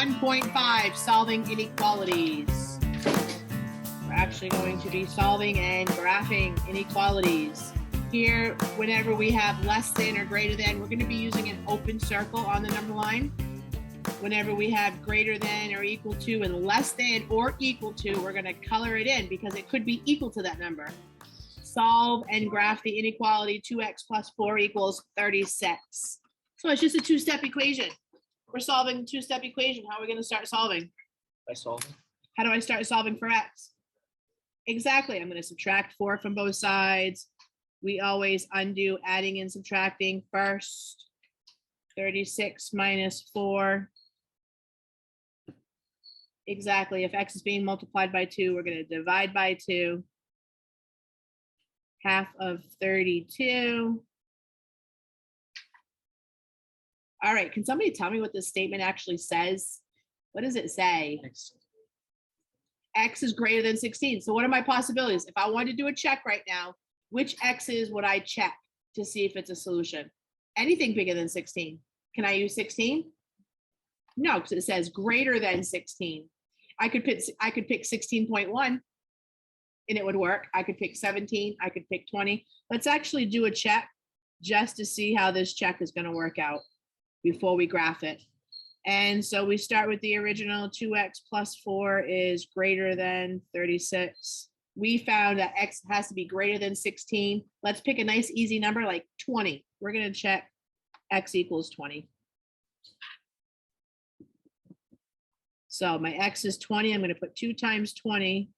1.5, solving inequalities. We're actually going to be solving and graphing inequalities. Here, whenever we have less than or greater than, we're going to be using an open circle on the number line. Whenever we have greater than or equal to and less than or equal to, we're going to color it in because it could be equal to that number. Solve and graph the inequality 2x plus 4 equals 36. So it's just a two-step equation. We're solving a two-step equation. How are we going to start solving? By solving. How do I start solving for x? Exactly. I'm going to subtract 4 from both sides. We always undo adding and subtracting first. 36 minus 4. Exactly. If x is being multiplied by 2, we're going to divide by 2. Half of 32. All right. Can somebody tell me what this statement actually says? What does it say? X is greater than 16. So what are my possibilities? If I wanted to do a check right now, which x's would I check to see if it's a solution? Anything bigger than 16. Can I use 16? No, because it says greater than 16. I could pick 16.1 and it would work. I could pick 17. I could pick 20. Let's actually do a check just to see how this check is going to work out before we graph it. And so we start with the original 2x plus 4 is greater than 36. We found that x has to be greater than 16. Let's pick a nice easy number like 20. We're going to check x equals 20. So my x is 20. I'm going to put 2 times 20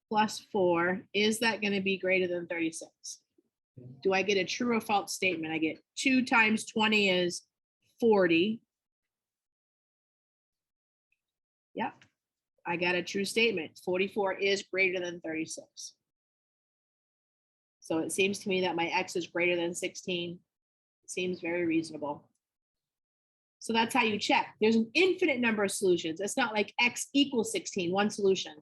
plus 4. Is that going to be greater than 36? Do I get a true or false statement? I get 2 times 20 is 40. Yep, I got a true statement. 44 is greater than 36. So it seems to me that my x is greater than 16. It seems very reasonable. So that's how you check. There's an infinite number of solutions. It's not like x equals 16, one solution.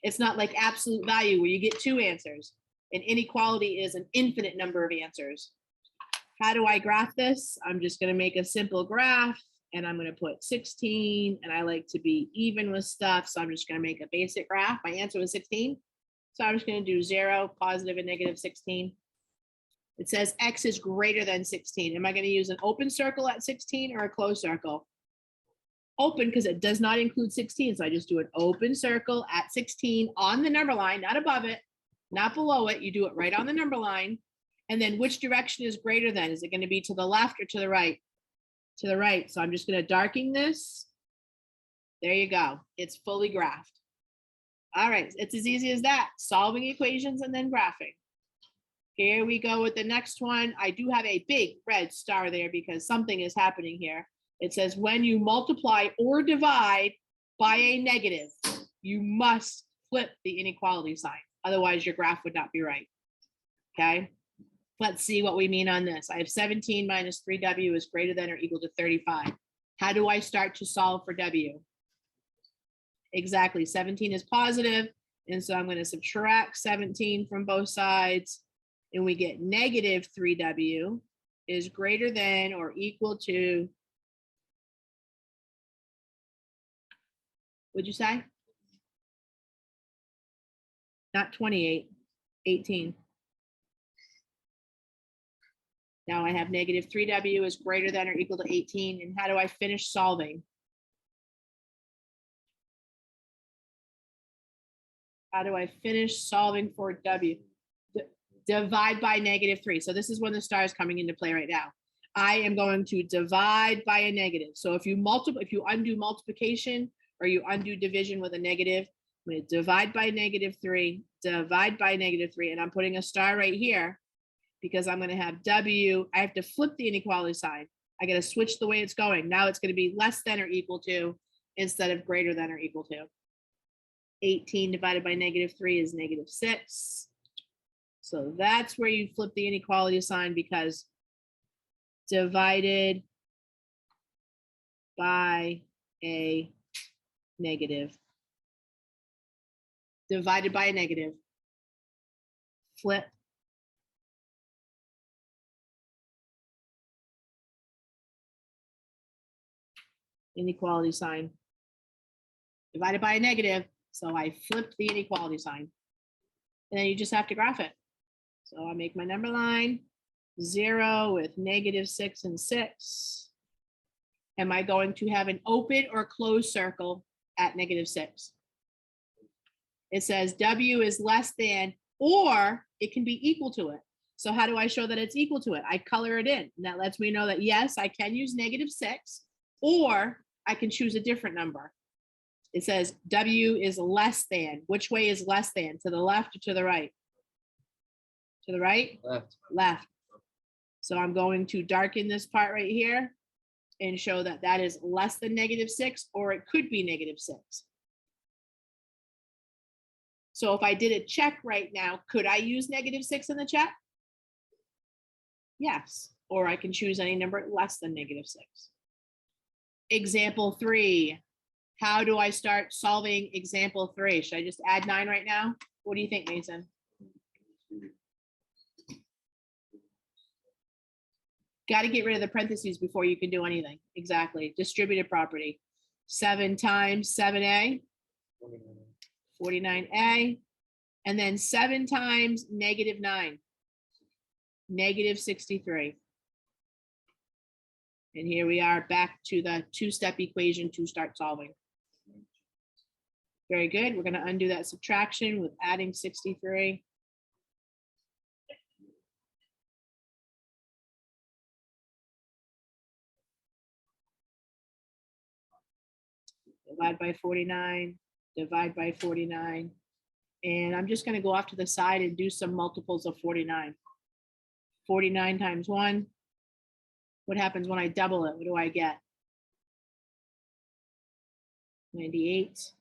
It's not like absolute value where you get 2 answers. An inequality is an infinite number of answers. How do I graph this? I'm just going to make a simple graph and I'm going to put 16 and I like to be even with stuff. So I'm just going to make a basic graph. My answer was 16. So I'm just going to do 0, positive and negative 16. It says x is greater than 16. Am I going to use an open circle at 16 or a closed circle? Open because it does not include 16. So I just do an open circle at 16 on the number line, not above it, not below it. You do it right on the number line. And then which direction is greater than? Is it going to be to the left or to the right? To the right. So I'm just going to darken this. There you go. It's fully graphed. All right. It's as easy as that. Solving equations and then graphing. Here we go with the next one. I do have a big red star there because something is happening here. It says when you multiply or divide by a negative, you must flip the inequality sign. Otherwise, your graph would not be right. Okay. Let's see what we mean on this. I have 17 minus 3w is greater than or equal to 35. How do I start to solve for w? Exactly. 17 is positive. And so I'm going to subtract 17 from both sides. And we get negative 3w is greater than or equal to, what'd you say? Not 28, 18. Now I have negative 3w is greater than or equal to 18. And how do I finish solving? How do I finish solving for w? Divide by negative 3. So this is when the star is coming into play right now. I am going to divide by a negative. So if you undo multiplication or you undo division with a negative, I'm going to divide by negative 3, divide by negative 3, and I'm putting a star right here because I'm going to have w. I have to flip the inequality sign. I got to switch the way it's going. Now it's going to be less than or equal to instead of greater than or equal to. 18 divided by negative 3 is negative 6. So that's where you flip the inequality sign because divided by a negative. Divided by a negative. Flip inequality sign. divided by a negative. So I flipped the inequality sign. And then you just have to graph it. So I make my number line 0 with -6 and 6. Am I going to have an open or closed circle at -6? It says W is less than, or it can be equal to it. So how do I show that it's equal to it? I color it in. And that lets me know that yes, I can use -6, or I can choose a different number. It says W is less than. Which way is less than? To the left or to the right? To the right? Left. Left. So I'm going to darken this part right here and show that that is less than -6, or it could be -6. So if I did a check right now, could I use -6 in the check? Yes, or I can choose any number less than -6. Example 3. How do I start solving example 3? Should I just add 9 right now? What do you think, Mason? Got to get rid of the parentheses before you can do anything. Exactly. Distributed property. 7 times 7a, 49a. And then 7 times -9, -63. And here we are back to the two-step equation to start solving. Very good. We're going to undo that subtraction with adding 63. Divide by 49, divide by 49. And I'm just going to go off to the side and do some multiples of 49. 49 times 1. What happens when I double it? What do I get? 98.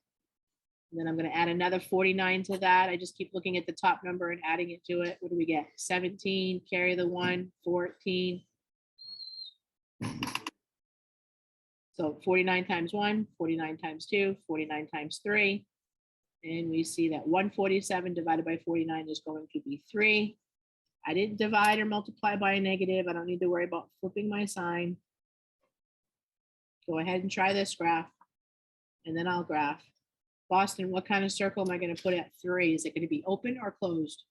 And then I'm going to add another 49 to that. I just keep looking at the top number and adding it to it. What do we get? 17, carry the 1, 14. So 49 times 1, 49 times 2, 49 times 3. And we see that 147 divided by 49 is going to be 3. I didn't divide or multiply by a negative. I don't need to worry about flipping my sign. Go ahead and try this graph, and then I'll graph. Boston, what kind of circle am I going to put at 3? Is it going to be open or closed?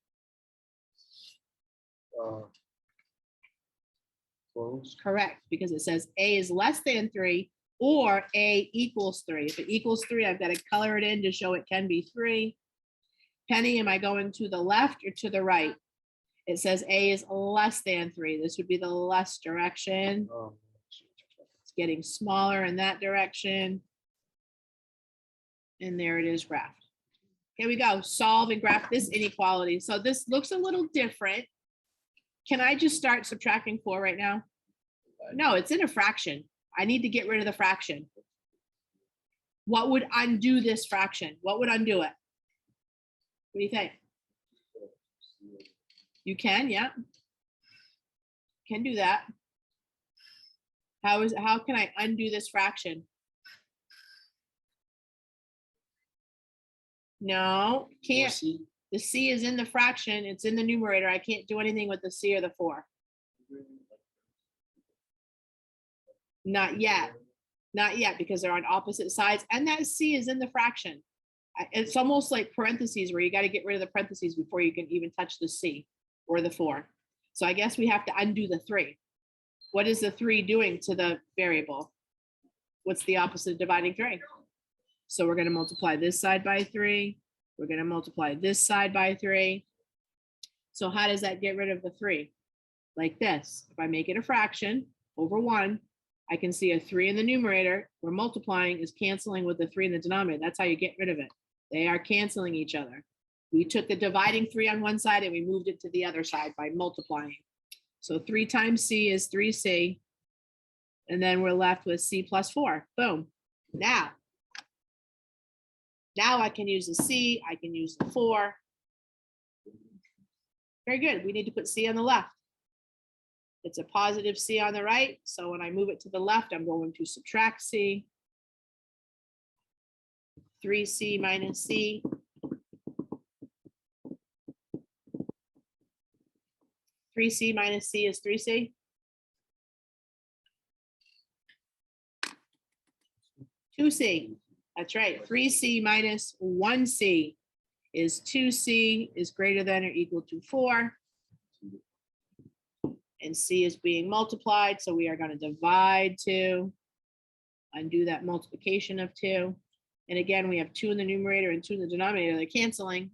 Closed. Correct, because it says A is less than 3 or A equals 3. If it equals 3, I've got to color it in to show it can be 3. Penny, am I going to the left or to the right? It says A is less than 3. This would be the less direction. It's getting smaller in that direction. And there it is graphed. Here we go. Solve and graph this inequality. So this looks a little different. Can I just start subtracting 4 right now? No, it's in a fraction. I need to get rid of the fraction. What would undo this fraction? What would undo it? What do you think? You can, yeah. Can do that. How can I undo this fraction? No, can't. The C is in the fraction. It's in the numerator. I can't do anything with the C or the 4. Not yet. Not yet, because they're on opposite sides. And that C is in the fraction. It's almost like parentheses where you got to get rid of the parentheses before you can even touch the C or the 4. So I guess we have to undo the 3. What is the 3 doing to the variable? What's the opposite of dividing 3? So we're going to multiply this side by 3. We're going to multiply this side by 3. So how does that get rid of the 3? Like this. If I make it a fraction over 1, I can see a 3 in the numerator. We're multiplying is canceling with the 3 in the denominator. That's how you get rid of it. They are canceling each other. We took the dividing 3 on one side and we moved it to the other side by multiplying. So 3 times C is 3C. And then we're left with C plus 4. Boom. Now I can use the C. I can use the 4. Very good. We need to put C on the left. It's a positive C on the right. So when I move it to the left, I'm going to subtract C. 3C minus C. 3C minus C is 3C. 2C. That's right. 3C minus 1C is 2C is greater than or equal to 4. And C is being multiplied, so we are going to divide 2, undo that multiplication of 2. And again, we have 2 in the numerator and 2 in the denominator. They're canceling.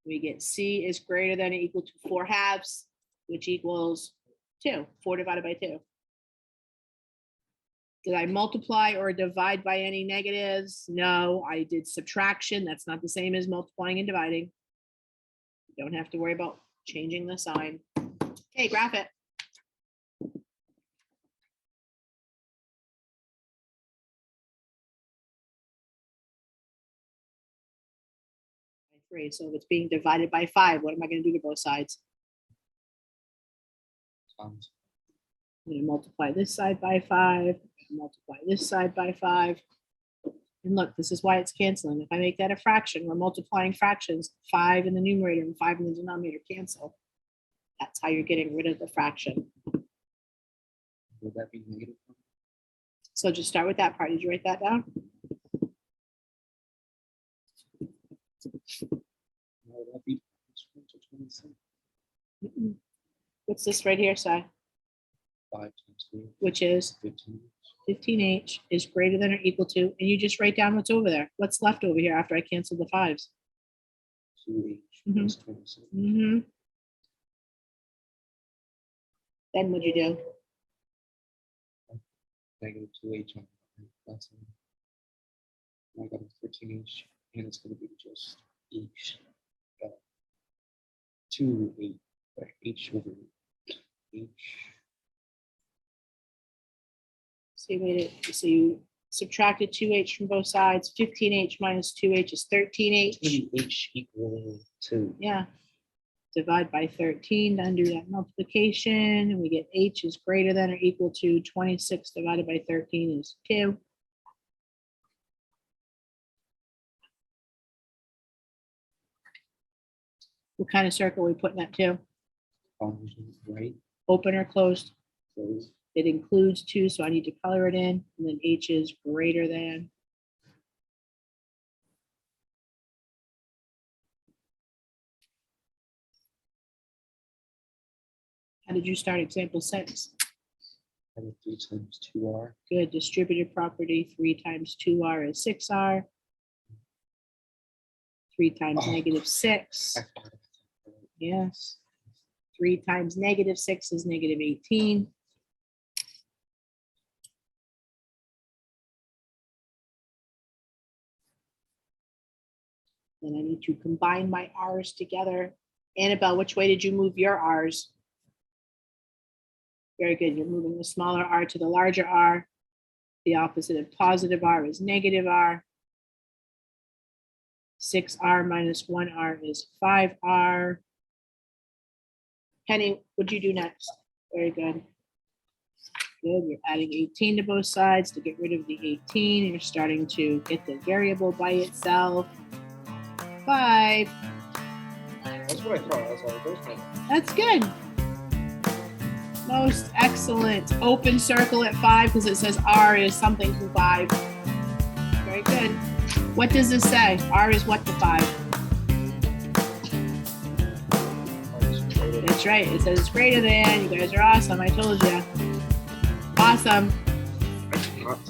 We get C is greater than or equal to 4/2, which equals 2. 4 divided by 2. Did I multiply or divide by any negatives? No, I did subtraction. That's not the same as multiplying and dividing. You don't have to worry about changing the sign. Okay, graph it. By 3. So if it's being divided by 5, what am I going to do to both sides? I'm going to multiply this side by 5, multiply this side by 5. And look, this is why it's canceling. If I make that a fraction, we're multiplying fractions. 5 in the numerator and 5 in the denominator cancel. That's how you're getting rid of the fraction. Would that be negative? So just start with that part. Did you write that down? Would that be 27? What's this right here, Si? 5 times 3. Which is 15. 15H is greater than or equal to, and you just write down what's over there. What's left over here after I cancel the 5s? 2H Mhm. is 27. Mm-hmm. Then what'd you do? Negative 2H on that's I got a 13H, and it's going to be just H. 2H, right? H over H. So you made it, so you subtracted 2H from both sides. 15H minus 2H is 13H. H equal to. Yeah. Divide by 13 to undo that multiplication. And we get H is greater than or equal to 26 divided by 13 is 2. What kind of circle are we putting that to? Right. Open or closed? Close. It includes 2, so I need to color it in. And then H is greater than. How did you start example 6? 3 times 2R. Good. Distributive property. 3 times 2R is 6R. 3 times negative 6. Yes. 3 times negative 6 is negative 18. Then I need to combine my R's together. Annabelle, which way did you move your R's? Very good. You're moving the smaller R to the larger R. The opposite of positive R is negative R. 6R minus 1R is 5R. Penny, what'd you do next? Very good. Good. You're adding 18 to both sides to get rid of the 18. You're starting to get the variable by itself. 5. That's what I thought. That's all it goes. That's good. Most excellent. Open circle at 5 because it says R is something to 5. Very good. What does this say? R is what to 5? That's right. It says it's greater than. You guys are awesome. I told you. Awesome. Not